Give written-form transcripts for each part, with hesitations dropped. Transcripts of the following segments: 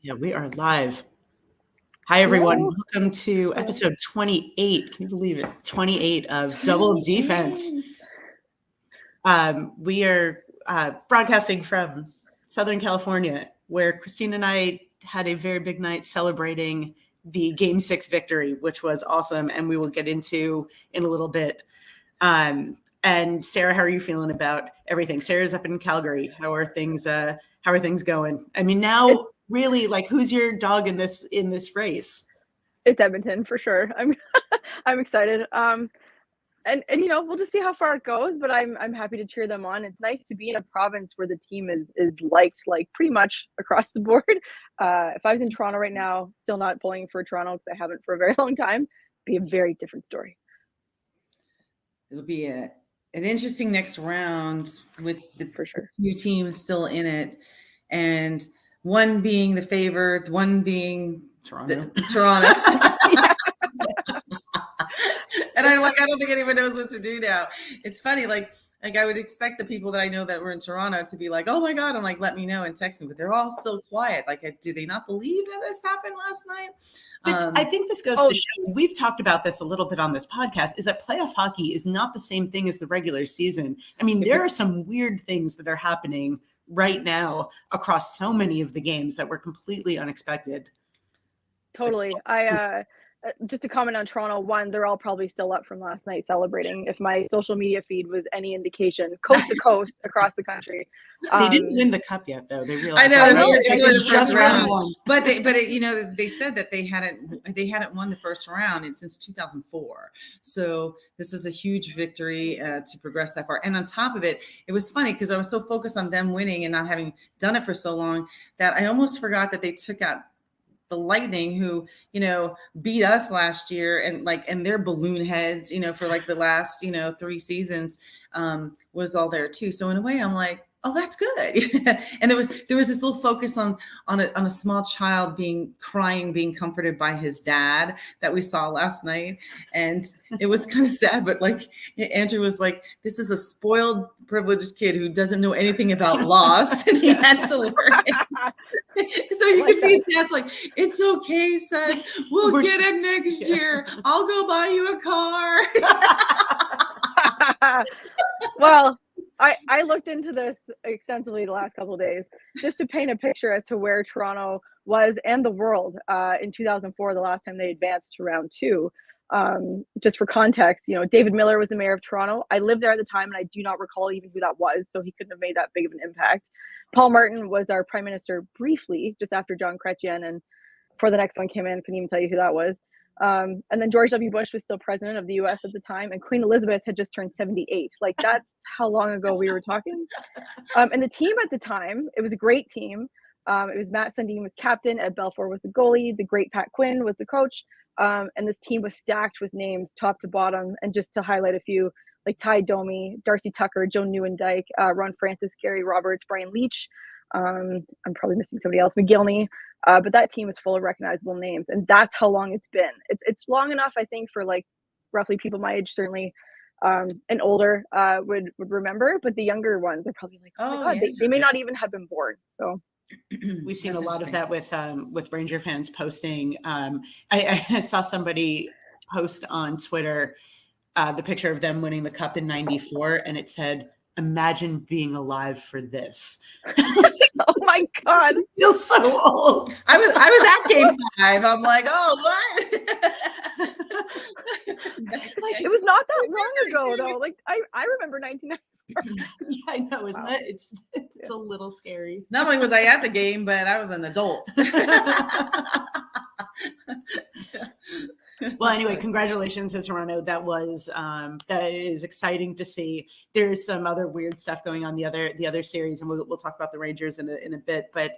Yeah, we are live. Hi, everyone. Hello. Welcome to episode 28. Can you believe it? 28 of Double D-Fense. We are broadcasting from Southern California, where Christine and I had a very big night celebrating the Game 6 victory, which was awesome, and we will get into in a little bit. And Sarah, how are you feeling about everything? Sarah's up in Calgary. How are things going? I mean, now really, like, who's your dog in this race? It's Edmonton for sure. I'm excited. And we'll just see how far it goes, but I'm happy to cheer them on. It's nice to be in a province where the team is liked, like, pretty much across the board. If I was in Toronto right now, still not pulling for Toronto because I haven't for a very long time, be a very different story. It'll be an interesting next round with the For sure. few teams still in it, and one being the favorite, one being Toronto. And I don't think anyone knows what to do now. It's funny, like I would expect the people that I know that were in Toronto to be like, oh my God, I'm like, let me know and text me, but they're all still quiet. Like, do they not believe that this happened last night? But I think this goes to show, we've talked about this a little bit on this podcast, is that playoff hockey is not the same thing as the regular season. I mean, there are some weird things that are happening right now across so many of the games that were completely unexpected. Totally. Just to comment on Toronto, one, they're all probably still up from last night celebrating. If my social media feed was any indication, coast to coast across the country. They didn't win the cup yet, though. They realized I know it's just round one. But they said that they hadn't won the first round since 2004. So this is a huge victory to progress that far. And on top of it, it was funny because I was so focused on them winning and not having done it for so long that I almost forgot that they took out the Lightning, who, beat us last year, and their balloon heads, for like the last, 3 seasons, was all there too. So in a way, I'm like, oh, that's good. And there was this little focus on a small child being comforted by his dad that we saw last night. And it was kind of sad, but like Andrew was like, this is a spoiled, privileged kid who doesn't know anything about loss, and he had to learn it. So you can see his dad's like, it's okay, son. We'll get him next year. I'll go buy you a car. Well, I looked into this extensively the last couple of days just to paint a picture as to where Toronto was and the world in 2004, the last time they advanced to round 2. Just for context, David Miller was the mayor of Toronto. I lived there at the time, and I do not recall even who that was, so he couldn't have made that big of an impact. Paul Martin was our prime minister briefly, just after John Chrétien, and before the next one came in, couldn't even tell you who that was. And then George W. Bush was still president of the U.S. at the time, and Queen Elizabeth had just turned 78. Like, that's how long ago we were talking. And the team at the time, it was a great team. It was Matt Sundin was captain, Ed Belfour was the goalie, the great Pat Quinn was the coach. And this team was stacked with names top to bottom. And just to highlight a few, like Ty Domi, Darcy Tucker, Joe Nieuwendyk, Ron Francis, Gary Roberts, Brian Leach. I'm probably missing somebody else, McGillney. But that team is full of recognizable names. And that's how long it's been. It's long enough, I think, for like roughly people my age, certainly, and older would remember. But the younger ones are probably like, oh my God, they may not even have been born. So we've seen a lot of that with Ranger fans posting. I saw somebody post on Twitter the picture of them winning the cup in '94, and it said, "Imagine being alive for this." Oh my God, I feel so old. I was at Game 5. I'm like, oh, what? Like, it was not that long ago, though. Like, I remember 1994. Yeah, I know, isn't it? It's a little scary. Not only was I at the game, but I was an adult. Well, anyway, congratulations to Toronto. That is exciting to see. There's some other weird stuff going on the other series, and we'll talk about the Rangers in a bit. But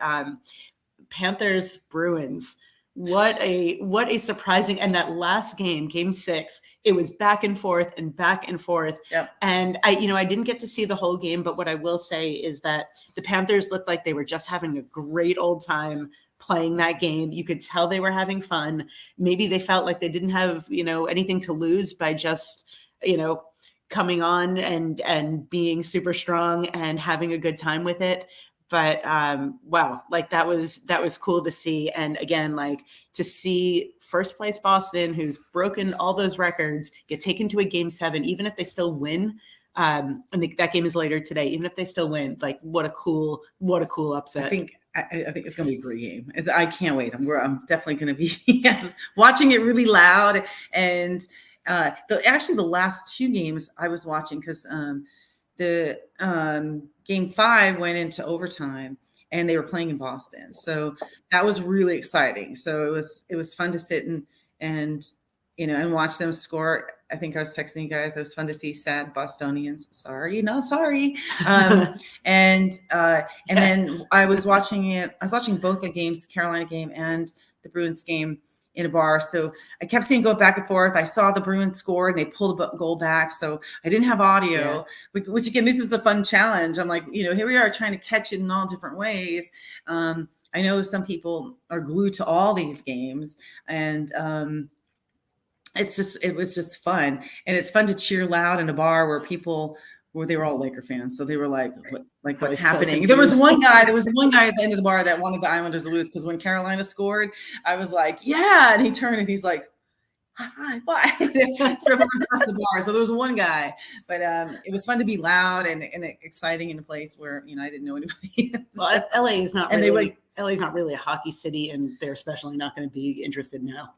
Panthers Bruins. What a surprising, and that last game, Game 6, it was back and forth and back and forth. Yep. And I didn't get to see the whole game, but what I will say is that the Panthers looked like they were just having a great old time playing that game. You could tell they were having fun. Maybe they felt like they didn't have, anything to lose by just, coming on and being super strong and having a good time with it. But wow, like that was cool to see. And again, like to see first place Boston, who's broken all those records, get taken to a game 7, even if they still win. And that game is later today. Even if they still win, like what a cool upset. I think it's going to be a great game. I can't wait. I'm definitely going to be watching it really loud. And actually the last 2 games I was watching, because the game 5 went into overtime and they were playing in Boston. So that was really exciting. So it was fun to sit and watch them score. I think I was texting you guys. It was fun to see sad Bostonians. Sorry, not sorry. And then I was watching it. I was watching both the games, Carolina game and the Bruins game, in a bar. So I kept seeing go back and forth. I saw the Bruins score and they pulled a goal back. So I didn't have audio, which again, this is the fun challenge. I'm like, here we are trying to catch it in all different ways. I know some people are glued to all these games, and it was just fun. And it's fun to cheer loud in a bar where they were all Laker fans. So they were like, what's happening? So there was one guy at the end of the bar that wanted the Islanders to lose, because when Carolina scored, I was like, yeah. And he turned and he's like, hi, bye. So from across the bar. So there was one guy, but it was fun to be loud and exciting in a place where, I didn't know anybody. Well, LA is not really a hockey city, and they're especially not going to be interested now.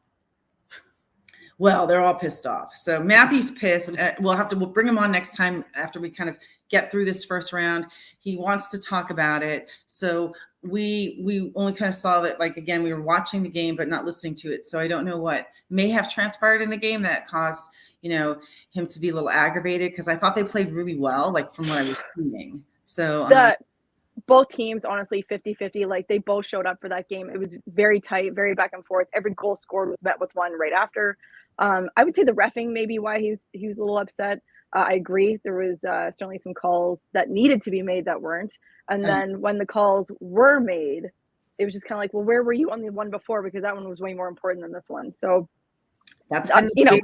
Well, they're all pissed off. So Matthew's pissed. We'll bring him on next time after we kind of get through this first round. He wants to talk about it. So we only kind of saw that, like, again, we were watching the game but not listening to it. So I don't know what may have transpired in the game that caused, him to be a little aggravated, because I thought they played really well, like from what I was seeing. So both teams, honestly, 50-50, like they both showed up for that game. It was very tight, very back and forth. Every goal scored was met with one right after. I would say the reffing may be why he was a little upset. I agree. There was certainly some calls that needed to be made that weren't. And then when the calls were made, it was just kind of like, well, where were you on the one before? Because that one was way more important than this one. So that's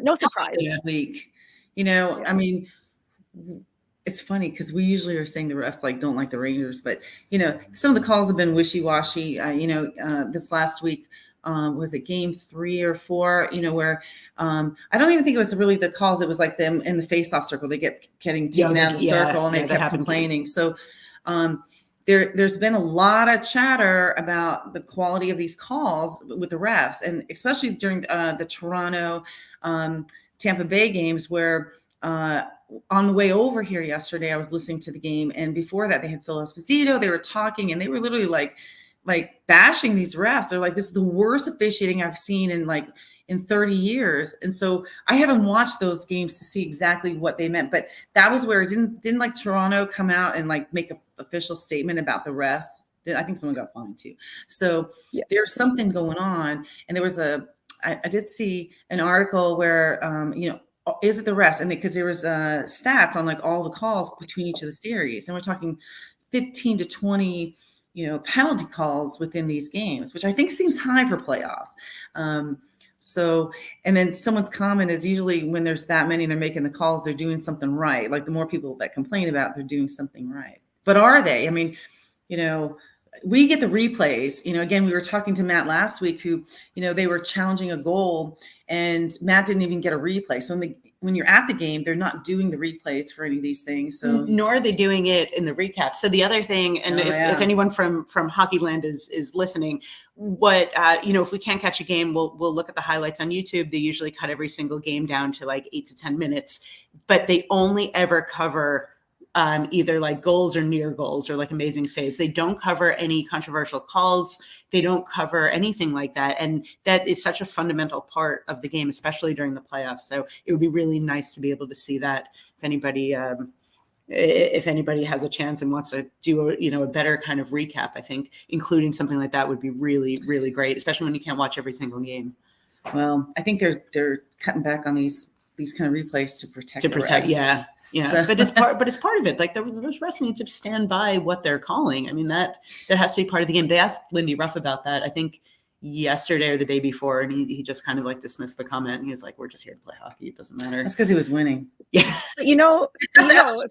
no surprise. This week. I mean, it's funny because we usually are saying the refs don't like the Rangers, but some of the calls have been wishy-washy. This last week, was it game 3 or 4? Where I don't even think it was really the calls. It was like them in the face-off circle. They kept getting taken down the circle, and they kept complaining. So there's been a lot of chatter about the quality of these calls with the refs, and especially during the Toronto Tampa Bay games, where on the way over here yesterday, I was listening to the game, and before that, they had Phil Esposito. They were talking, and they were literally like bashing these refs. They're like, this is the worst officiating I've seen in 30 years. And so I haven't watched those games to see exactly what they meant, but that was where it didn't like Toronto come out and make an official statement about the refs. I think someone got fined too. So there's something going on. And there was I did see an article where, is it the refs? And because there was stats on all the calls between each of the series. And we're talking 15 to 20 penalty calls within these games, which I think seems high for playoffs. So, and then someone's comment is usually when there's that many and they're making the calls, they're doing something right. Like the more people that complain about, they're doing something right. But are they? I mean, we get the replays. Again, we were talking to Matt last week who, they were challenging a goal and Matt didn't even get a replay. So when you're at the game, they're not doing the replays for any of these things. So nor are they doing it in the recap. So the other thing, and if anyone from Hockeyland is listening, what if we can't catch a game, we'll look at the highlights on YouTube. They usually cut every single game down to 8 to 10 minutes, but they only ever cover either goals or near goals or amazing saves. They don't cover any controversial calls. They don't cover anything like that. And that is such a fundamental part of the game, especially during the playoffs. So it would be really nice to be able to see that if anybody has a chance and wants to do a better kind of recap. I think including something like that would be really, really great, especially when you can't watch every single game. Well, I think they're cutting back on these kind of replays to protect. Yeah. Yeah, so. but it's part of it. Those refs need to stand by what they're calling. I mean, that has to be part of the game. They asked Lindy Ruff about that, I think yesterday or the day before, and he just kind of dismissed the comment. And he was like, "We're just here to play hockey. It doesn't matter." That's because he was winning. Yeah, if you were talking about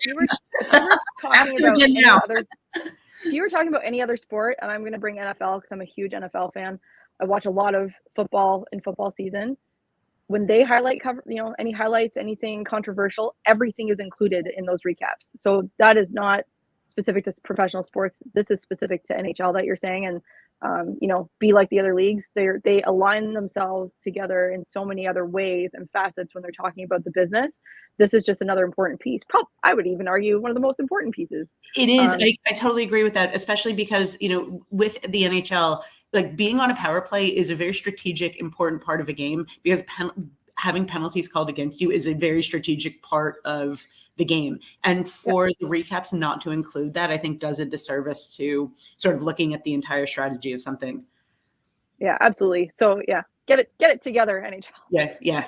if you were talking about any other sport, and I'm going to bring NFL because I'm a huge NFL fan. I watch a lot of football in football season. When they highlight any highlights, anything controversial, everything is included in those recaps. So that is not specific to professional sports. This is specific to NHL that you're saying. And be like the other leagues. They align themselves together in so many other ways and facets when they're talking about the business. This is just another important piece. I would even argue one of the most important pieces. It is. I totally agree with that, especially because, with the NHL, like being on a power play is a very strategic, important part of a game, because having penalties called against you is a very strategic part of the game. And for the recaps not to include that, I think does a disservice to sort of looking at the entire strategy of something. Yeah, absolutely. So get it together, NHL. Yeah.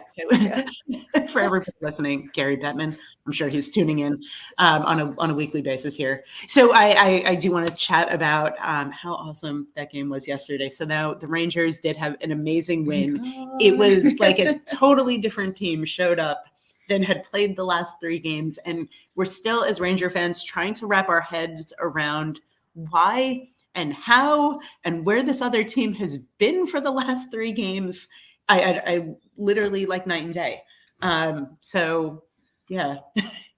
For everybody listening, Gary Bettman, I'm sure he's tuning in on a weekly basis here. So I do want to chat about how awesome that game was yesterday. So now the Rangers did have an amazing win. It was like a totally different team showed up than had played the last 3 games. And we're still, as Ranger fans, trying to wrap our heads around why and how and where this other team has been for the last 3 games. I literally like night and day. So yeah.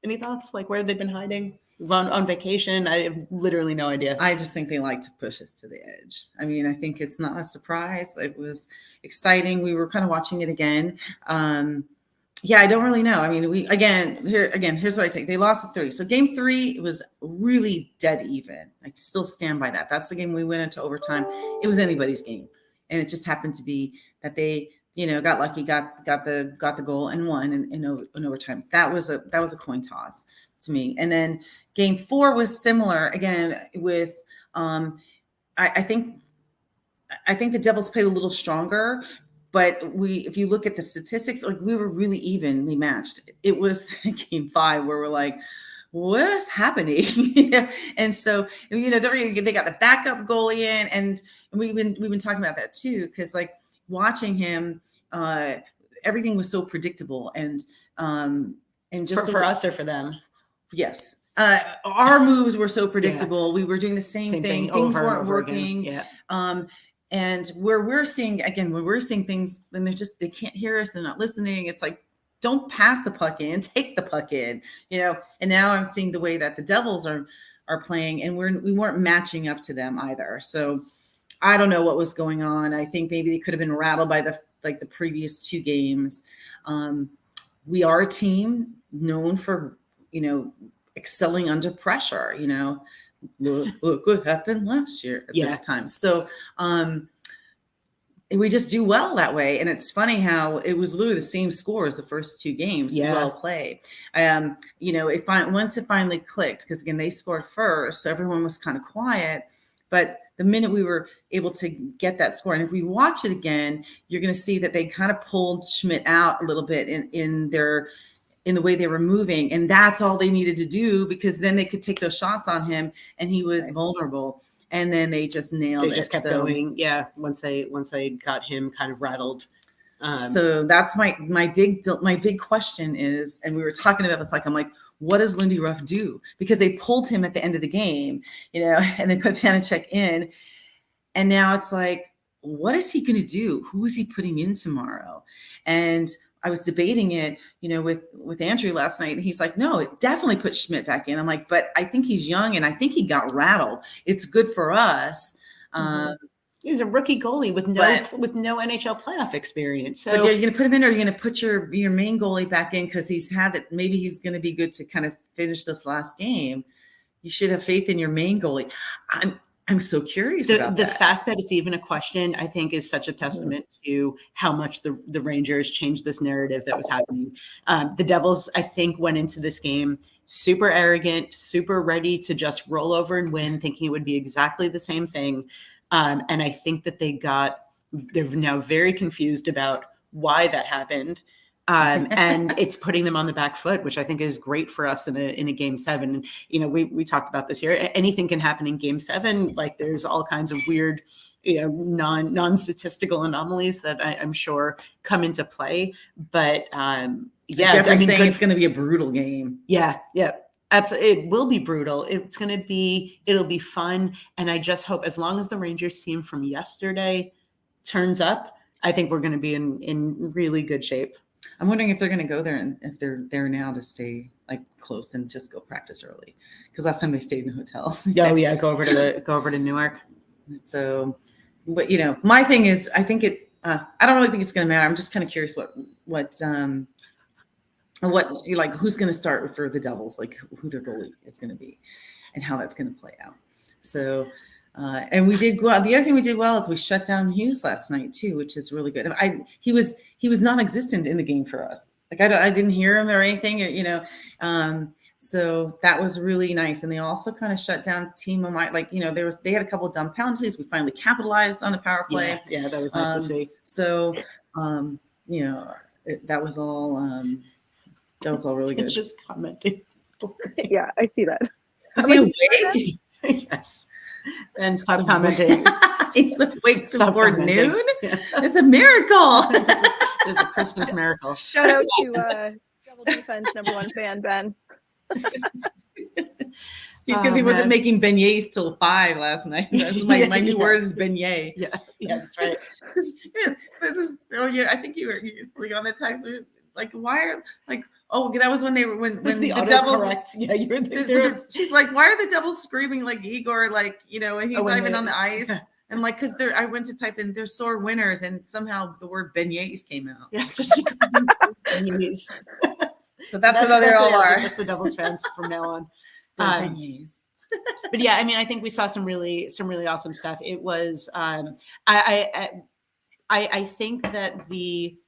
Any thoughts? Like, where have they been hiding? On vacation? I have literally no idea. I just think they like to push us to the edge. I mean, I think it's not a surprise. It was exciting. We were kind of watching it again. Yeah, I don't really know. I mean, here's what I take. They lost the 3. So game 3, it was really dead even. I still stand by that. That's the game we went into overtime. It was anybody's game. And it just happened to be that they, got lucky, got the goal and won in overtime. That was a coin toss to me. And then game 4 was similar again with I think the Devils played a little stronger. But if you look at the statistics, like we were really evenly matched. It was game 5 where we're like, what is happening? And so, they got the backup goalie in, and we've been talking about that too, because like watching him, everything was so predictable, and just for us or for them. Yes. Our moves were so predictable. Yeah. We were doing the same thing. Things weren't working. Again. Yeah. And when we're seeing things, then they can't hear us. They're not listening. It's like, don't pass the puck in, take the puck in, and now I'm seeing the way that the Devils are playing, and we weren't matching up to them either. So I don't know what was going on. I think maybe they could have been rattled by the previous 2 games. We are a team known for, excelling under pressure, Look what happened last year at this time. So we just do well that way. And it's funny how it was literally the same score as the first 2 games. Well played. Once it finally clicked, because again, they scored first, so everyone was kind of quiet. But the minute we were able to get that score, and if we watch it again, you're going to see that they kind of pulled Schmidt out a little bit in the way they were moving. And that's all they needed to do, because then they could take those shots on him and he was vulnerable. And then they just nailed it. They just kept going. Yeah. Once they got him kind of rattled. So that's my big question is, and we were talking about this, like, I'm like, what does Lindy Ruff do? Because they pulled him at the end of the game, and they put Vanacek in. And now it's like, what is he going to do? Who is he putting in tomorrow? And I was debating it, with Andrew last night, and he's like, no, it definitely put Schmidt back in. I'm like, but I think he's young, and I think he got rattled. It's good for us. He's a rookie goalie with no NHL playoff experience. So, but are you going to put him in, or are you going to put your main goalie back in because he's had it? Maybe he's going to be good to kind of finish this last game. You should have faith in your main goalie. I'm so curious about the fact that it's even a question, I think, is such a testament to how much the Rangers changed this narrative that was happening. The Devils, I think, went into this game super arrogant, super ready to just roll over and win, thinking it would be exactly the same thing. And I think that they're now very confused about why that happened. And it's putting them on the back foot, which I think is great for us in a game 7. And, we talked about this here. Anything can happen in game 7. Like, there's all kinds of weird, non-statistical anomalies that I'm sure come into play. But Jeffrey's saying it's going to be a brutal game. Yeah. Absolutely, it will be brutal. It'll be fun, and I just hope, as long as the Rangers team from yesterday turns up, I think we're going to be in really good shape. I'm wondering if they're going to go there and if they're there now to stay like close and just go practice early, because last time they stayed in hotels. Oh yeah, go over to Newark. So, but my thing is, I think I don't really think it's going to matter. I'm just kind of curious what like who's going to start for the Devils, like who their goalie is going to be, and how that's going to play out. So, and we did well. The other thing we did well is we shut down Hughes last night too, which is really good. He was non-existent in the game for us. Like I didn't hear him or anything, so that was really nice. And they also kind of shut down Timo. They had a couple of dumb penalties. We finally capitalized on a power play. Yeah, that was nice to see. So, that was all. That was all really good. Just commenting. Yeah, I see that. Is he awake? Yes. And stop commenting. He's awake before commenting. noon? Yeah. It's a miracle. It's a Christmas miracle. Shout out to Double D-Fense #1 fan, Ben. Because he wasn't making beignets till 5 last night. That's my new word is beignet. Yeah, that's right. I think you were on the text. Like, why are that was when the Devils. Devils. Yeah, you were there. She's like, why are the Devils screaming like Igor? And he's not even on the ice. Yeah. And because I went to type in they're sore winners, and somehow the word beignets came out. Yeah, so she beignets. So that's what they all are. That's the Devils fans from now on. Beignets. But yeah, I mean, I think we saw some really awesome stuff. It was I think that the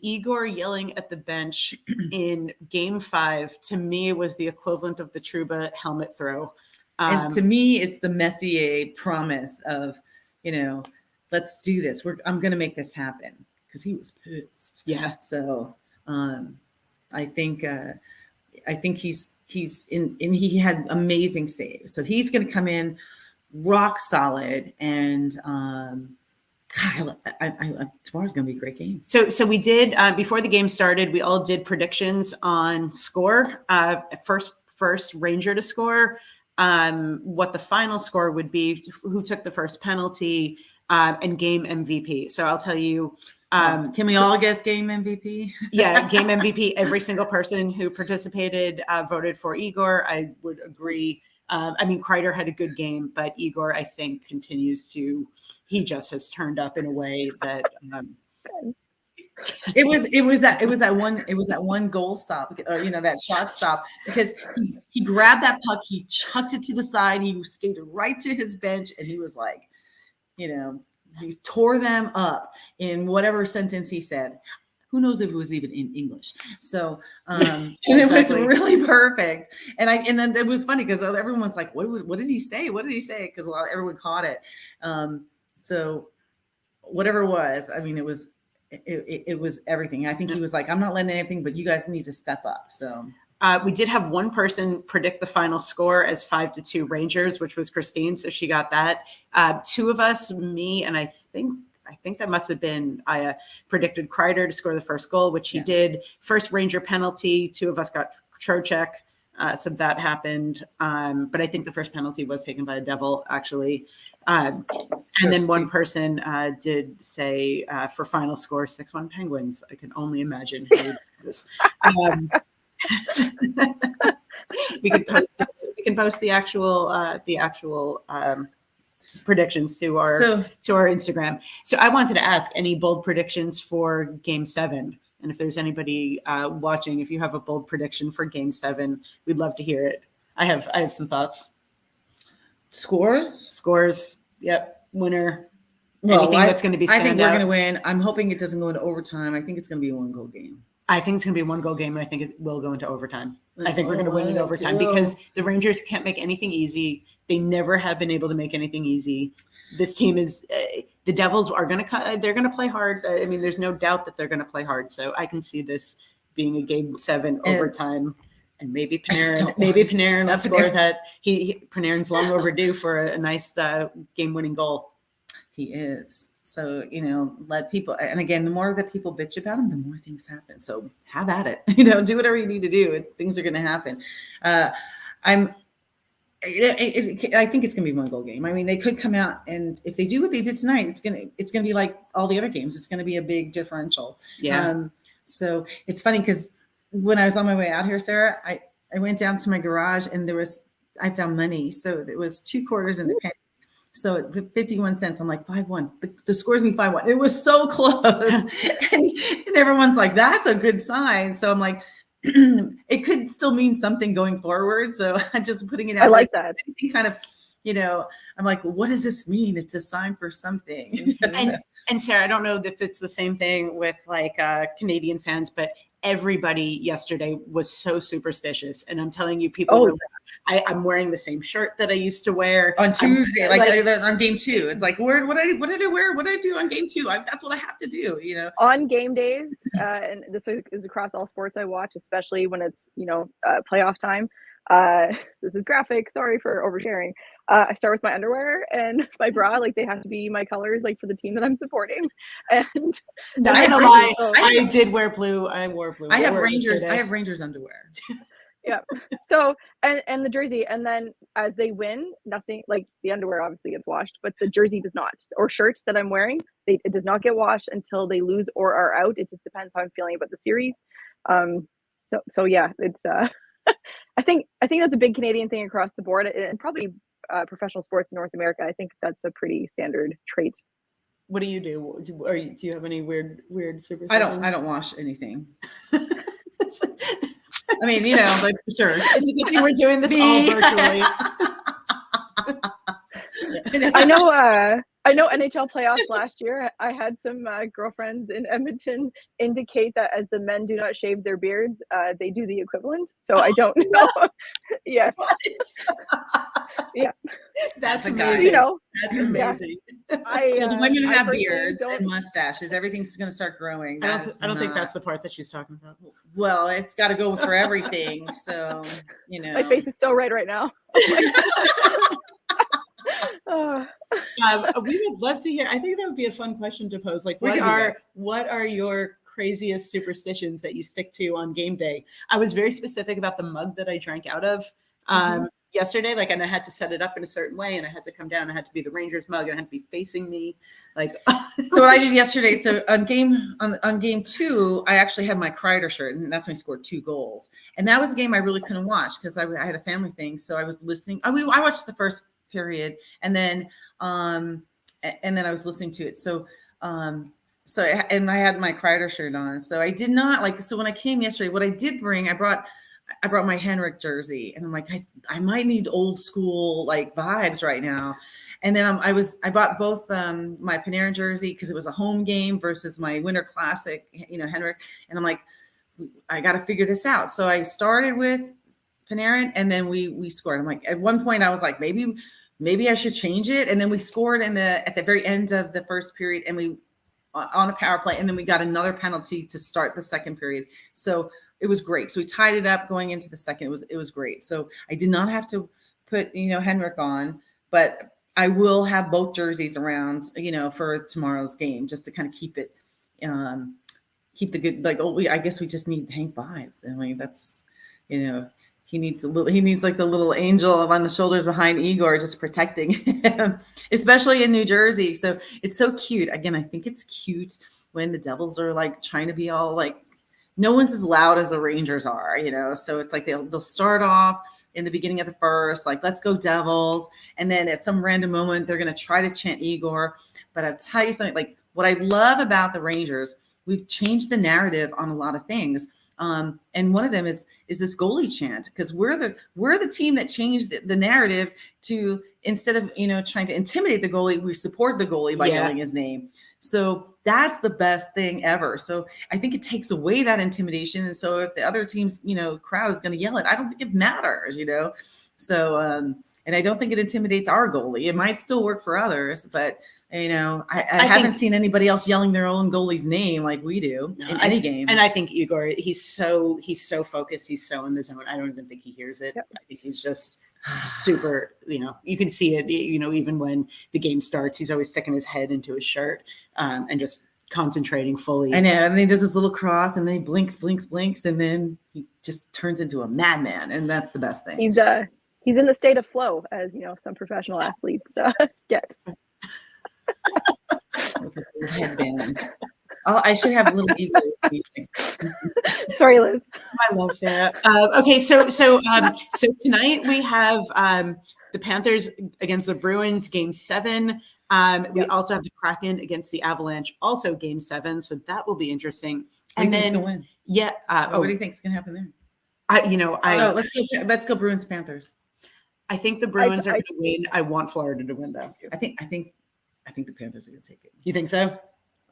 Igor yelling at the bench in Game 5 to me was the equivalent of the Trouba helmet throw. And to me, it's the Messier promise of, let's do this. I'm going to make this happen, because he was pissed. Yeah. So I think he's in, and he had amazing saves. So he's going to come in rock solid, and tomorrow's going to be a great game. So we did before the game started, we all did predictions on score. First Ranger to score, what the final score would be, who took the first penalty, and game MVP. So I'll tell you. Can we all guess game MVP? Yeah, game MVP. Every single person who participated voted for Igor. I would agree. Kreider had a good game, but Igor, I think, he just has turned up in a way that it was that one goal stop, that shot stop, because he grabbed that puck, he chucked it to the side, he skated right to his bench, and he was like, he tore them up in whatever sentence he said. Who knows if it was even in English? So and it was really perfect. And then it was funny because everyone's like, what did he say? What did he say? Because everyone caught it. So whatever it was, it was everything. I think he was like, I'm not letting anything, but you guys need to step up. So we did have one person predict the final score as 5-2 Rangers, which was Christine. So she got that. Two of us, me, and I think that must have been, I predicted Kreider to score the first goal, which he did. First Ranger penalty, two of us got Trocheck. So that happened. But I think the first penalty was taken by a Devil, actually. And then one person did say for final score, 6-1 Penguins. I can only imagine who this. We can post the actual predictions to our Instagram. So I wanted to ask, any bold predictions for Game 7? And if there's anybody watching, if you have a bold prediction for Game 7, we'd love to hear it. I have some thoughts. Scores. Yep. Winner. Anything that's going to be. I think we're going to win. I'm hoping it doesn't go into overtime. I think it's going to be a 1-goal game. I think it's going to be a 1-goal game, and I think it will go into overtime. I think we're going to win in overtime because the Rangers can't make anything easy. They never have been able to make anything easy. This team is the Devils are going to they're going to play hard. There's no doubt that they're going to play hard. So I can see this being a Game 7 overtime, and maybe Panarin will score that. Panarin's long overdue for a nice game-winning goal. He is. So, let people, and again, the more that people bitch about him, the more things happen. So have at it, do whatever you need to do, and things are going to happen. I think it's going to be one goal game. I mean, they could come out, and if they do what they did tonight, it's going to be like all the other games. It's going to be a big differential. Yeah. So it's funny because when I was on my way out here, Sarah, I went down to my garage and I found money. So it was 2 quarters in the penny. So 51 cents, I'm like 5-1. The score's me 5-1. It was so close. and everyone's like, that's a good sign. So I'm like, it could still mean something going forward. So I'm just putting it out. I like that. Kind of, I'm like, what does this mean? It's a sign for something. And Sarah, I don't know if it's the same thing with like Canadian fans, but everybody yesterday was so superstitious. And I'm telling you, people were like, I'm wearing the same shirt that I used to wear on Tuesday, on game 2. It's like, what did I wear? What did I do on game 2? That's what I have to do, On game days, and this is across all sports I watch, especially when it's, playoff time. This is graphic. Sorry for oversharing. I start with my underwear and my bra. Like, they have to be my colors, like for the team that I'm supporting. And I did wear blue. I wore blue. I have Rangers underwear. Yeah. So and the jersey, and then as they win, nothing, like the underwear obviously gets washed, but the jersey does not, or shirts that I'm wearing, it does not get washed until they lose or are out. It just depends how I'm feeling about the series. So yeah, it's I think that's a big Canadian thing across the board, and probably professional sports in North America. I think that's a pretty standard trait. What do you do? Do you have any weird superstitions? I don't wash anything. I mean, like, sure. It's a good thing we're doing this all virtually. I know NHL playoffs last year. I had some girlfriends in Edmonton indicate that as the men do not shave their beards, they do the equivalent. So I don't know. Yes. Yeah. That's amazing. That's amazing. So the women who have beards and mustaches, everything's going to start growing. I don't think that's the part that she's talking about. Well, it's got to go for everything. So, My face is so red right now. We would love to hear. I think that would be a fun question to pose. Like, what are your craziest superstitions that you stick to on game day? I was very specific about the mug that I drank out of yesterday. Like, and I had to set it up in a certain way, and I had to come down. I had to be the Rangers mug, and it had to be facing me. Like, so what I did yesterday. So on game 2, I actually had my Kreider shirt, and that's when I scored 2 goals. And that was a game I really couldn't watch because I had a family thing. So I was listening. I watched the first period, and then I was listening to it. So and I had my Kreider shirt on. So I did not so when I came yesterday, what I did bring, I brought my Henrik jersey, and I'm like, I might need old school like vibes right now. And then I bought both my Panarin jersey because it was a home game versus my Winter Classic, Henrik. And I'm like, I got to figure this out. So I started with Panarin, and then we scored. I'm like, at one point I was like, maybe I should change it. And then we scored at the very end of the first period, and we on a power play, and then we got another penalty to start the second period. So it was great. So we tied it up going into the second. It was great. So I did not have to put Henrik on, but I will have both jerseys around for tomorrow's game, just to kind of keep it keep the good, I guess we just need Hank vibes. I mean, that's he needs like the little angel on the shoulders behind Igor, just protecting him, especially in New Jersey. So it's so cute. Again, I think it's cute when the Devils are like trying to be all like, no one's as loud as the Rangers are, So it's like they'll start off in the beginning of the first, like, let's go Devils. And then at some random moment, they're going to try to chant Igor. But I'll tell you something, like, what I love about the Rangers, we've changed the narrative on a lot of things. And one of them is this goalie chant, because we're the team that changed the narrative to, instead of trying to intimidate the goalie, we support the goalie by yelling his name. So that's the best thing ever. So I think it takes away that intimidation. And so if the other team's crowd is going to yell it, I don't think it matters. So and I don't think it intimidates our goalie. It might still work for others, but I haven't seen anybody else yelling their own goalie's name like we do in any game. And I think Igor, he's so focused. He's so in the zone. I don't even think he hears it. Yep. I think he's just super, you can see it, even when the game starts, he's always sticking his head into his shirt and just concentrating fully. I know. And then he does this little cross and then he blinks, and then he just turns into a madman. And that's the best thing. He's in the state of flow, as some professional athletes get. With a headband. Oh, I should have a little ego. Sorry, Liz. I love Sarah. Okay, so tonight we have the Panthers against the Bruins, Game 7. We also have the Kraken against the Avalanche, also Game 7. So that will be interesting. And then, gonna win? Yeah. What do you think's gonna happen there? Oh, Let's go Bruins Panthers. I think the Bruins are going to win. I want Florida to win, though. I think the Panthers are going to take it. You think so?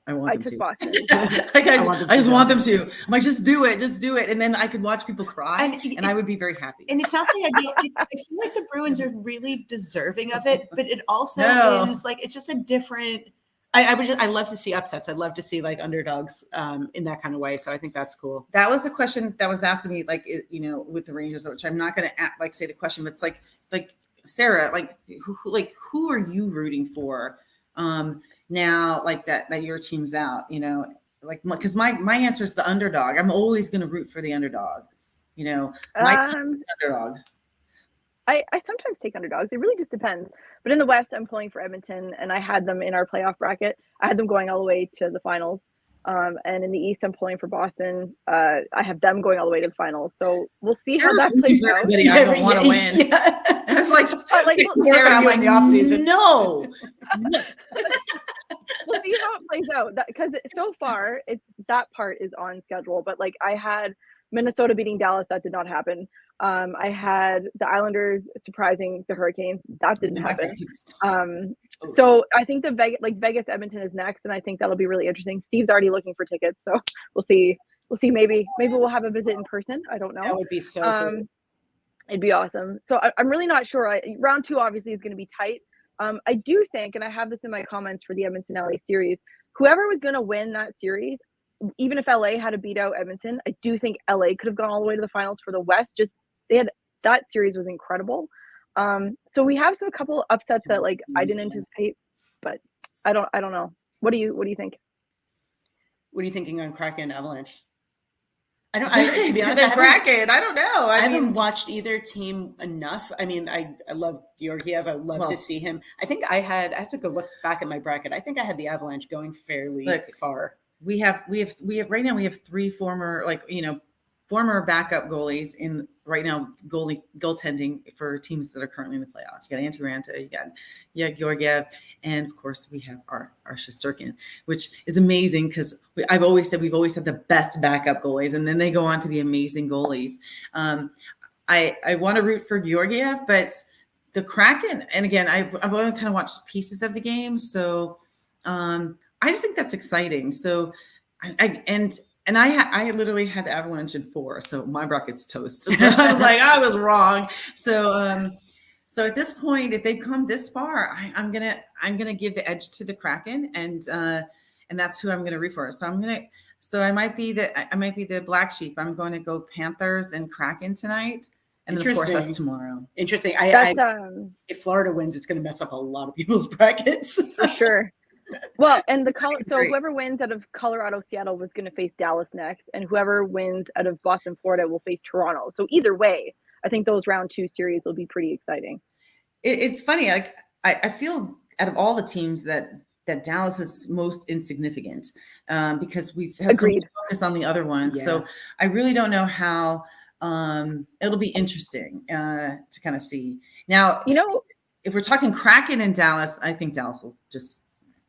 I want them to. Boston. I just want them to. I'm like, just do it, and then I could watch people cry, and I would be very happy. And it's not like I feel like the Bruins are really deserving of it, but it also is like it's just a different. I love to see upsets. I'd love to see like underdogs in that kind of way. So I think that's cool. That was a question that was asked to me, like with the Rangers, which I'm not going to say the question, but it's like Sarah, who are you rooting for? Now, like that your team's out, because my answer is the underdog. I'm always going to root for the underdog. My team is the underdog. I sometimes take underdogs. It really just depends. But in the West, I'm pulling for Edmonton, and I had them in our playoff bracket. I had them going all the way to the finals. And in the East, I'm pulling for Boston. I have them going all the way to the finals. So we'll see how that plays out. I don't want to win. Yeah. And it's like Sarah, I'm like, the off season. No. We'll see how it plays out. Because so far, that part is on schedule. But like I had Minnesota beating Dallas, that did not happen. I had the Islanders surprising the Hurricanes. That didn't happen. So I think the Vegas Edmonton is next, and I think that'll be really interesting. Steve's already looking for tickets, so we'll see. Maybe we'll have a visit in person. I don't know. That would be so cool. It'd be awesome. So I'm really not sure. Round 2 obviously is going to be tight. I do think, and I have this in my comments for the Edmonton LA series, whoever was going to win that series, even if LA had to beat out Edmonton, I do think LA could have gone all the way to the finals for the West. Just that series was incredible. So we have a couple upsets that I didn't anticipate, but I don't know. What do you think? What are you thinking on Kraken Avalanche? To be honest, Kraken. I don't know. I haven't watched either team enough. I mean, I love Georgiev. I would love to see him. I think I have to go look back at my bracket. I think I had the Avalanche going fairly far. We have right now we have 3 former backup goalies in right now goaltending for teams that are currently in the playoffs. You got Antti Ranta, you got Georgiev, and of course we have our Shesterkin, which is amazing because I've always said we've always had the best backup goalies, and then they go on to be amazing goalies. I want to root for Georgiev, but the Kraken, and again I've only kind of watched pieces of the game, so I just think that's exciting. So I literally had the Avalanche in 4, so my bracket's toast. I was like, I was wrong. So at this point, if they've come this far, I'm gonna give the edge to the Kraken, and that's who I'm gonna root for. So I might be the black sheep. I'm going to go Panthers and Kraken tonight, and then of course that's tomorrow. Interesting. If Florida wins, it's gonna mess up a lot of people's brackets for sure. Well, and whoever wins out of Colorado, Seattle was going to face Dallas next, and whoever wins out of Boston, Florida will face Toronto. So either way, I think those round 2 series will be pretty exciting. It's funny. Like I feel out of all the teams that Dallas is most insignificant because we've had so much focus on the other ones. Yeah. So I really don't know how it'll be interesting to kind of see. Now, if we're talking Kraken and Dallas, I think Dallas will just.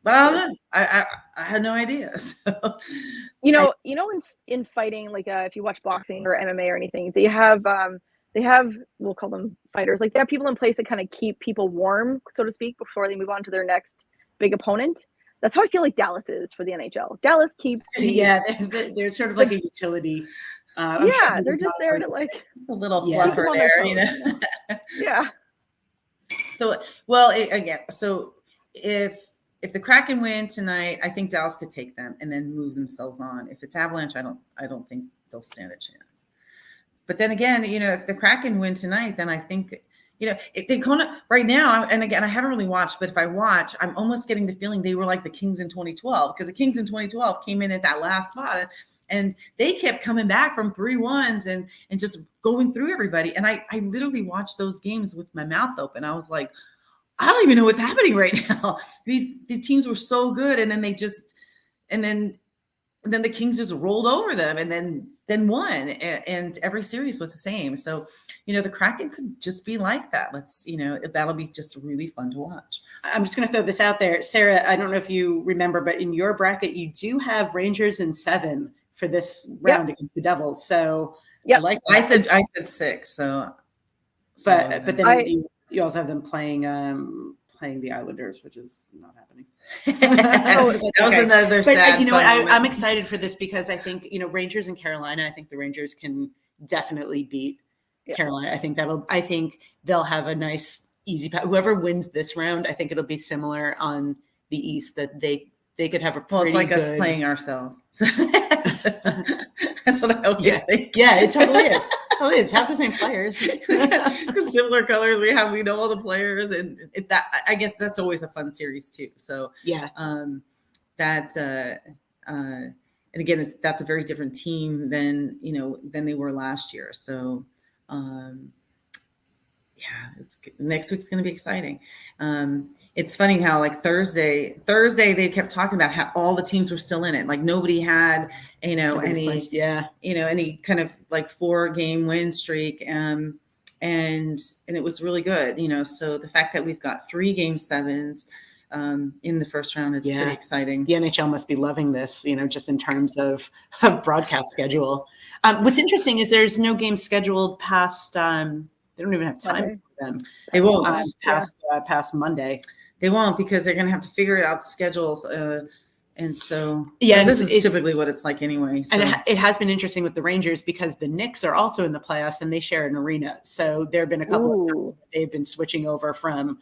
But I don't know. I had no idea. So, in fighting, if you watch boxing or MMA or anything, they have we'll call them fighters. Like they have people in place that kind of keep people warm, so to speak, before they move on to their next big opponent. That's how I feel like Dallas is for the NHL. Dallas keeps. Yeah, they're sort of like a utility. They're just there to a little fluffer there, Yeah. So, if the Kraken win tonight, I think Dallas could take them and then move themselves on. If it's Avalanche, I don't think they'll stand a chance. But then again, if the Kraken win tonight, then I think, they kind of right now, and again, I haven't really watched, but if I watch, I'm almost getting the feeling they were like the Kings in 2012, because the Kings in 2012 came in at that last spot, and they kept coming back from 3-1s and just going through everybody. And I literally watched those games with my mouth open. I was like, I don't even know what's happening right now. These teams were so good, and then then the Kings just rolled over them, and then won, and every series was the same. So, the Kraken could just be like that. That'll be just really fun to watch. I'm just going to throw this out there. Sarah, I don't know if you remember, but in your bracket, you do have Rangers in 7 for this round against the Devils. So yeah, I said 6. So but then you also have them playing the Islanders, which is not happening. That was another sad. But you know what? I'm excited for this because I think Rangers and Carolina. I think the Rangers can definitely beat Carolina. I think they'll have a nice easy path. Whoever wins this round, I think it'll be similar on the East, that they could have a pretty it's like good... us playing ourselves. That's what I always think. Yeah, it totally is. Totally is. Have the same players. Similar colors. We know all the players, and I guess that's always a fun series too. So yeah, and again, that's a very different team than they were last year. So next week's going to be exciting. It's funny how like Thursday they kept talking about how all the teams were still in it. Like nobody had, any kind of like 4-game win streak. And it was really good, so the fact that we've got 3 Game 7s in the first round is pretty exciting. The NHL must be loving this, just in terms of broadcast schedule. What's interesting is there's no game scheduled past, they don't even have time for them. They won't past Monday. They won't, because they're going to have to figure out schedules. And so, this is typically what it's like anyway. So. And it has been interesting with the Rangers because the Knicks are also in the playoffs and they share an arena. So there have been a couple of times they've been switching over from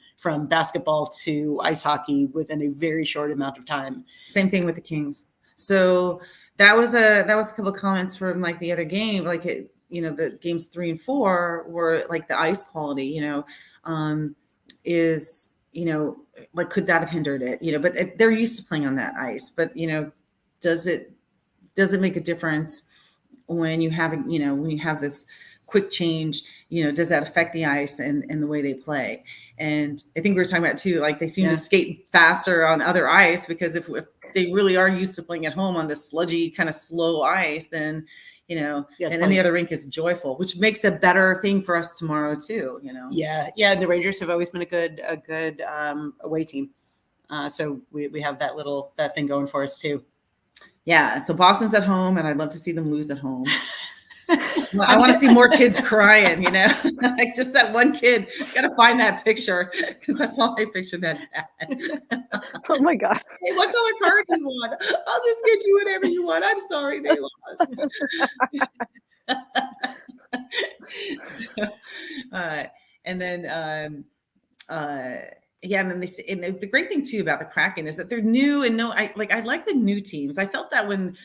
basketball to ice hockey within a very short amount of time. Same thing with the Kings. So that was a couple of comments from like the other game, like the games 3 and 4 were like the ice quality, is, like, could that have hindered it? But they're used to playing on that ice, but, does it make a difference when you have this quick change, does that affect the ice and the way they play? And I think we were talking about too, like they seem to skate faster on other ice, because if they really are used to playing at home on this sludgy kind of slow ice, then and any other rink is joyful, which makes a better thing for us tomorrow too. Yeah. The Rangers have always been a good away team, so we have that thing going for us too. Yeah. So Boston's at home, and I'd love to see them lose at home. I want to see more kids crying, like just that one kid. Got to find that picture, because that's all I pictured that dad. Oh my God. Hey, what color card do you want? I'll just get you whatever you want. I'm sorry they lost. And then and then they say, and the great thing too about the Kraken is that they're new and I like the new teams. I felt that when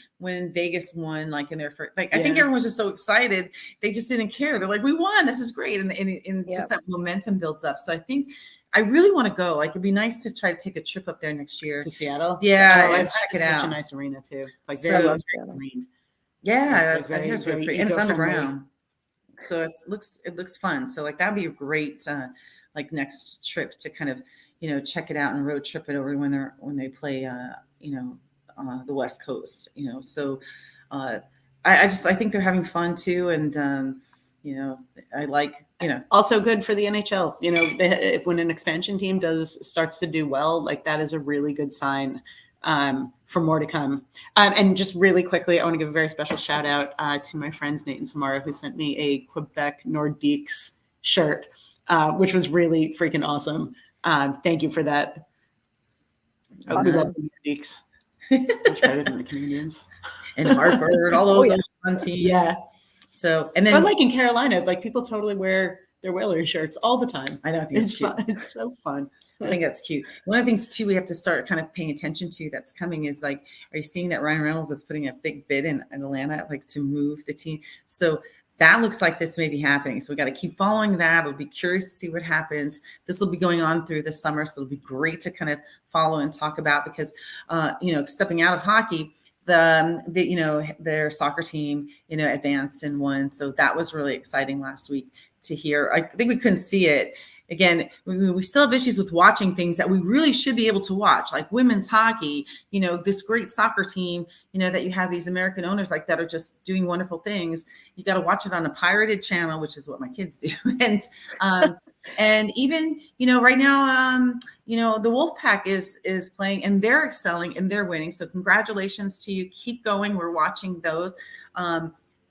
Vegas won, like in their first, I think everyone was just so excited. They just didn't care. They're like, we won. This is great. And just that momentum builds up. So I think I really want to go. Like, it'd be nice to try to take a trip up there next year to Seattle. Yeah. And check it out. Such a nice arena too. It's like very green. Yeah. I think it's really pretty. And it's underground. So it looks fun. So like, that'd be a great, like next trip to kind of, check it out and road trip it over when they play, the West Coast, so, I think they're having fun too. And, I like, also good for the NHL, if when an expansion team starts to do well, like that is a really good sign, for more to come. And just really quickly, I want to give a very special shout out, to my friends, Nate and Samara, who sent me a Quebec Nordiques shirt, which was really freaking awesome. Thank you for that. Awesome. We love the Nordiques. Much better than the Canadians. And Hartford, all those fun teams. Yeah. So, and then, but like in Carolina, like people totally wear their Whalers shirts all the time. I know. I think it's cute. Fun. It's so fun. I think that's cute. One of the things too we have to start kind of paying attention to that's coming is like, are you seeing that Ryan Reynolds is putting a big bid in Atlanta, like to move the team? So that looks like this may be happening. So we got to keep following that. We'll be curious to see what happens. This will be going on through the summer. So it'll be great to kind of follow and talk about, because, stepping out of hockey, their soccer team, advanced and won. So that was really exciting last week to hear. I think we couldn't see it. Again, we still have issues with watching things that we really should be able to watch, like women's hockey, this great soccer team, that you have these American owners like that are just doing wonderful things. You got to watch it on a pirated channel, which is what my kids do. And even, right now, the Wolfpack is playing, and they're excelling and they're winning. So congratulations to you. Keep going. We're watching those.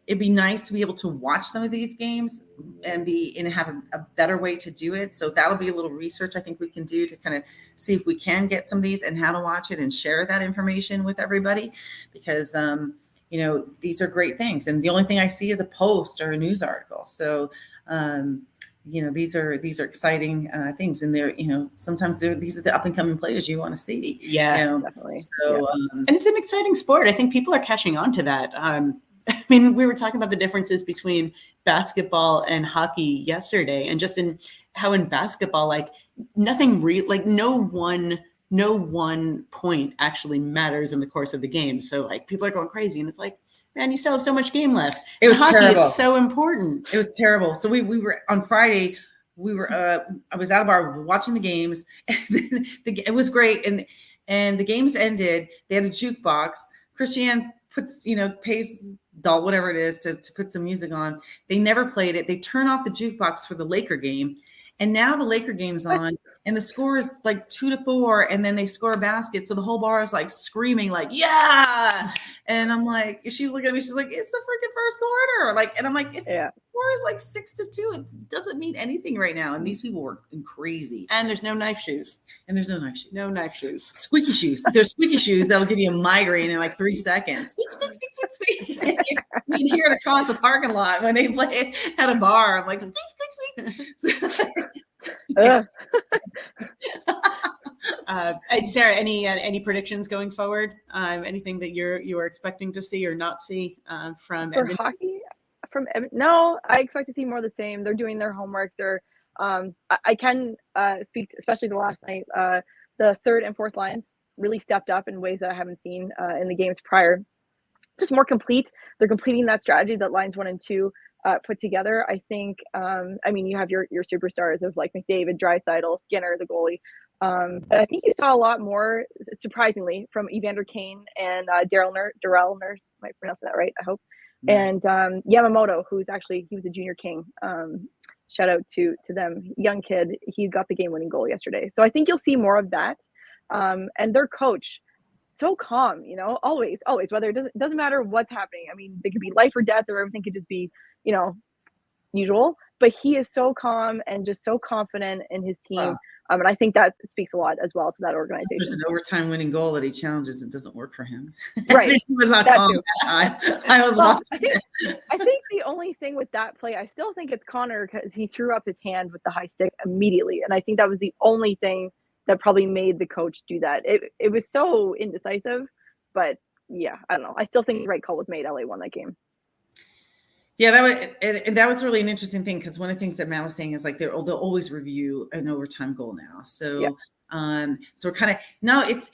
It'd be nice to be able to watch some of these games and have a better way to do it. So that'll be a little research I think we can do to kind of see if we can get some of these and how to watch it and share that information with everybody, because, these are great things. And the only thing I see is a post or a news article. So, these are exciting things, and they're, sometimes these are the up and coming players you want to see. Yeah, definitely. So, and it's an exciting sport. I think people are catching on to that. I mean, we were talking about the differences between basketball and hockey yesterday, and just in how in basketball, like nothing like no one point actually matters in the course of the game. So like people are going crazy, and it's like, man, you still have so much game left. It was hockey, terrible. It's so important. It was terrible. So we were on Friday. We were I was at a bar watching the games. And it was great, and the games ended. They had a jukebox. Christiane puts, pays doll, whatever it is, to put some music on. They never played it. They turn off the jukebox for the Laker game. And now the Laker game's on, and the score is like 2-4, and then they score a basket. So the whole bar is like screaming, like, yeah. And I'm like, she's looking at me, she's like, it's the freaking first quarter. Like, and I'm like, the score is like 6-2. It doesn't mean anything right now. And these people were crazy. And there's no knife shoes. No knife shoes. Squeaky shoes. There's squeaky shoes that'll give you a migraine in like 3 seconds. Squeak, squeak, squeak, squeak, squeak. You can hear it across the parking lot when they play at a bar. I'm like, squeak, squeak, squeak. Sarah, any predictions going forward? Anything that you are expecting to see or not see from For Edmonton? hockey? No, I expect to see more of the same. They're doing their homework. I can speak, especially the last night, the third and fourth lines really stepped up in ways that I haven't seen in the games prior. Just more complete. They're completing that strategy that lines 1 and 2 put together. I think, you have your superstars of like McDavid, Draisaitl, Skinner, the goalie. But I think you saw a lot more, surprisingly, from Evander Kane and Darrell Nurse, might pronounce that right, I hope. And Yamamoto, he was a junior king. Shout out to them. Young kid, he got the game-winning goal yesterday. So I think you'll see more of that. And their coach, so calm, always, whether it doesn't matter what's happening. I mean, it could be life or death, or everything could just be, usual. But he is so calm and just so confident in his team. Wow. And I think that speaks a lot as well to that organization. There's an overtime winning goal that he challenges. It doesn't work for him. Right. He was not calm that time. I was watching. I think the only thing with that play, I still think it's Connor, because he threw up his hand with the high stick immediately. And I think that was the only thing that probably made the coach do that. It was so indecisive, but yeah, I don't know. I still think the right call was made. LA won that game. Yeah, that was really an interesting thing, because one of the things that Matt was saying is like they'll always review an overtime goal now. So so we're kind of now it's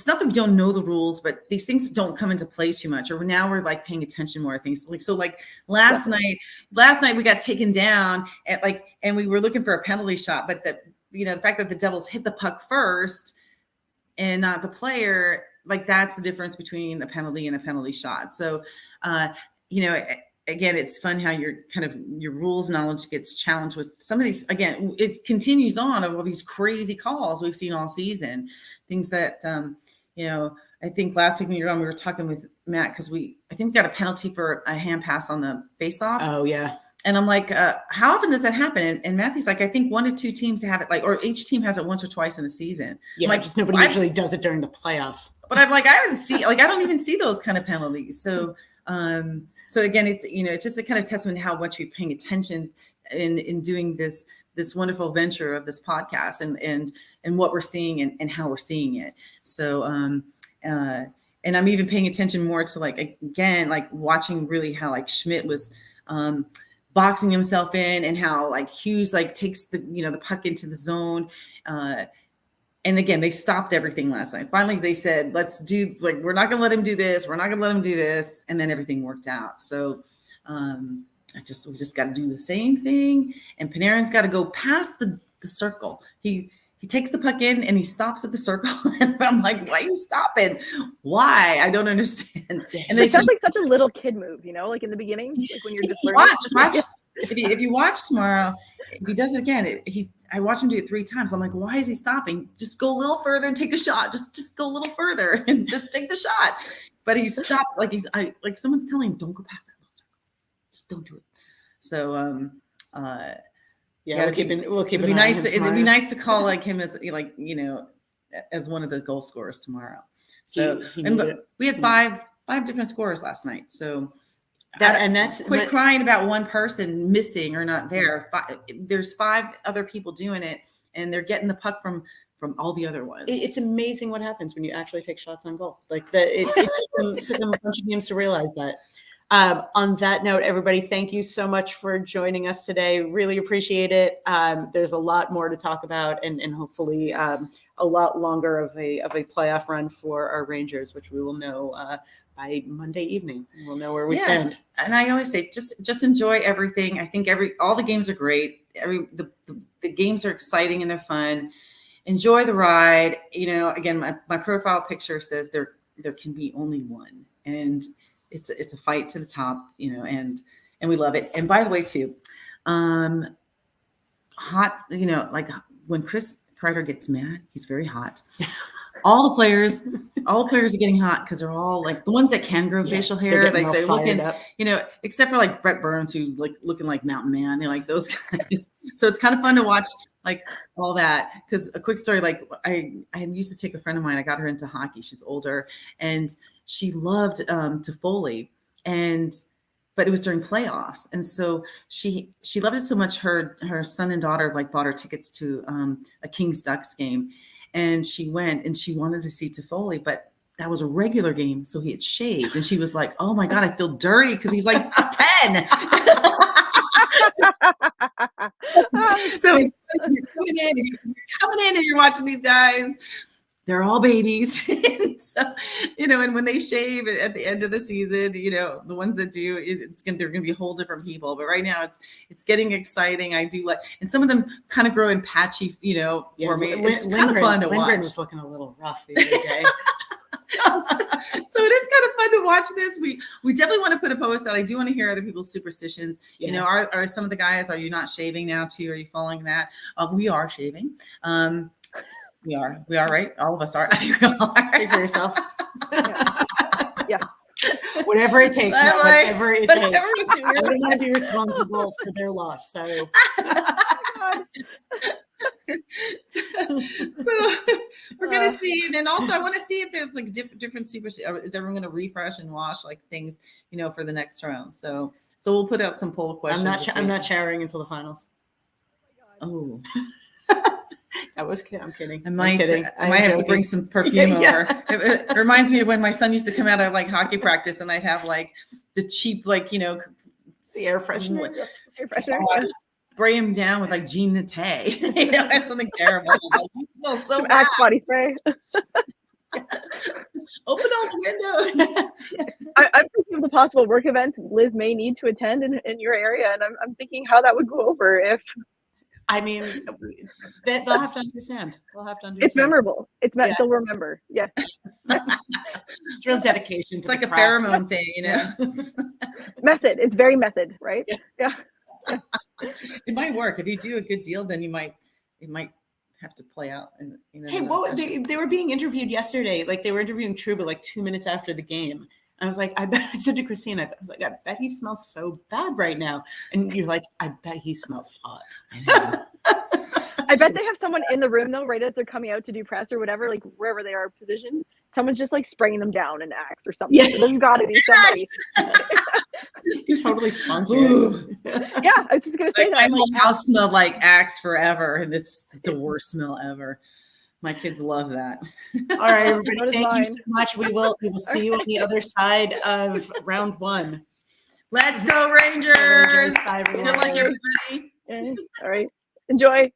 not that we don't know the rules, but these things don't come into play too much. Or now we're like paying attention more to things. Like last night we got taken down and we were looking for a penalty shot, but the fact that the Devils hit the puck first and not the player, like that's the difference between a penalty and a penalty shot. So again, it's fun how your rules knowledge gets challenged with some of these. Again, it continues on of all these crazy calls we've seen all season, things that, I think last week when you were on, we were talking with Matt, because I think we got a penalty for a hand pass on the faceoff. Oh yeah. And I'm like, how often does that happen? And Matthew's like, I think 1 to 2 teams have it, or each team has it once or twice in the season. Yeah, like, just nobody usually does it during the playoffs. But I'm like, I don't even see those kind of penalties. So, so again, it's just a kind of testament to how much we're paying attention in doing this wonderful venture of this podcast and what we're seeing and how we're seeing it. So, and I'm even paying attention more to like, again, like watching really how like Schmidt was boxing himself in, and how like Hughes like takes the, the puck into the zone. And again, they stopped everything last night. Finally, they said, let's do, like, we're not going to let him do this. We're not going to let him do this. And then everything worked out. So we just got to do the same thing. And Panarin's got to go past the circle. He takes the puck in and he stops at the circle. And I'm like, why are you stopping? Why? I don't understand. And it sounds like such a little kid move, like in the beginning, like when you're just learning. Watch. If you watch tomorrow, if he does it again, I watched him do it 3 times. I'm like, why is he stopping? Just go a little further and take a shot. Just go a little further and just take the shot. But he stopped, like like someone's telling him, don't go past that little circle. Just don't do it. So we'll keep it'd be nice. It'd be nice to call like him as as one of the goal scorers tomorrow. So we had five different scorers last night. So. That's quit crying about one person missing or not there. There's 5 other people doing it, and they're getting the puck from all the other ones. It's amazing what happens when you actually take shots on goal. Like it took them a bunch of games to realize that. On that note, everybody, thank you so much for joining us today. Really appreciate it. There's a lot more to talk about, and hopefully a lot longer of a playoff run for our Rangers, which we will know by Monday evening. We'll know where we stand. And I always say, just enjoy everything. I think all the games are great. The games are exciting and they're fun. Enjoy the ride. Again, my profile picture says there can be only one, and it's a fight to the top, and we love it. And by the way, too, hot, like when Chris Kreider gets mad, he's very hot. All the players are getting hot because they're all like the ones that can grow facial hair. Like they're looking, except for like Brett Burns, who's like looking like Mountain Man, like those guys. So it's kind of fun to watch like all that. Because a quick story, like I used to take a friend of mine. I got her into hockey. She's older, and she loved Toffoli, but it was during playoffs, and so she loved it so much. Her son and daughter like bought her tickets to a Kings Ducks game. And she went and she wanted to see Toffoli, but that was a regular game. So he had shaved. And she was like, oh my God, I feel dirty because he's like 10. So you're coming in and you're watching these guys. They're all babies. So, and when they shave at the end of the season, the ones that do, they're going to be whole different people. But right now it's getting exciting. I do like, and some of them kind of grow in patchy, for me. It's kind of fun to watch. Lindgren was looking a little rough the other day. So it is kind of fun to watch this. We definitely want to put a post out. I do want to hear other people's superstitions. Yeah. Are some of the guys, are you not shaving now too? Are you following that? We are shaving. We are right. All of us are. I think we all are. Speak for yourself. Yeah. Whatever it takes. Whatever it takes. I don't want to be responsible for their loss. So. So we're gonna see, and then also I want to see if there's like different superstitions. Is everyone gonna refresh and wash like things, for the next round? So we'll put out some poll questions. I'm not showering until the finals. Oh. That was kidding. I'm kidding. I might have to bring some perfume over. It reminds me of when my son used to come out of like hockey practice, and I'd have like the cheap, like the air freshener. Spray him down with like Jean Nate, something terrible. Like, you smell so some bad. Axe body spray. Open all the windows. I'm thinking of the possible work events Liz may need to attend in your area, and I'm thinking how that would go over if. I mean, they'll have to understand. It's memorable. They'll remember. Yes. It's real dedication. It's like a pheromone thing, Method. It's very method, right? Yeah. It might work. If you do a good deal, then it might have to play out. Hey, they were being interviewed yesterday. Like they were interviewing Trouba like 2 minutes after the game. I was like, I said to Christine, I was like, I bet he smells so bad right now. And you're like, I bet he smells hot. I bet they have someone in the room though, right as they're coming out to do press or whatever, like wherever they are positioned. Someone's just like spraying them down in Axe or something. Yeah. So there's got to be somebody. He's totally sponsored. Yeah, I was just gonna say my whole house smelled like Axe forever, and it's the worst smell ever. My kids love that. All right, everybody. So does Thank you mine. so much. We will see you on the other side of round one. Let's go, Rangers. Rangers. Bye, Good everyone. luck, everybody. Okay. All right. Enjoy.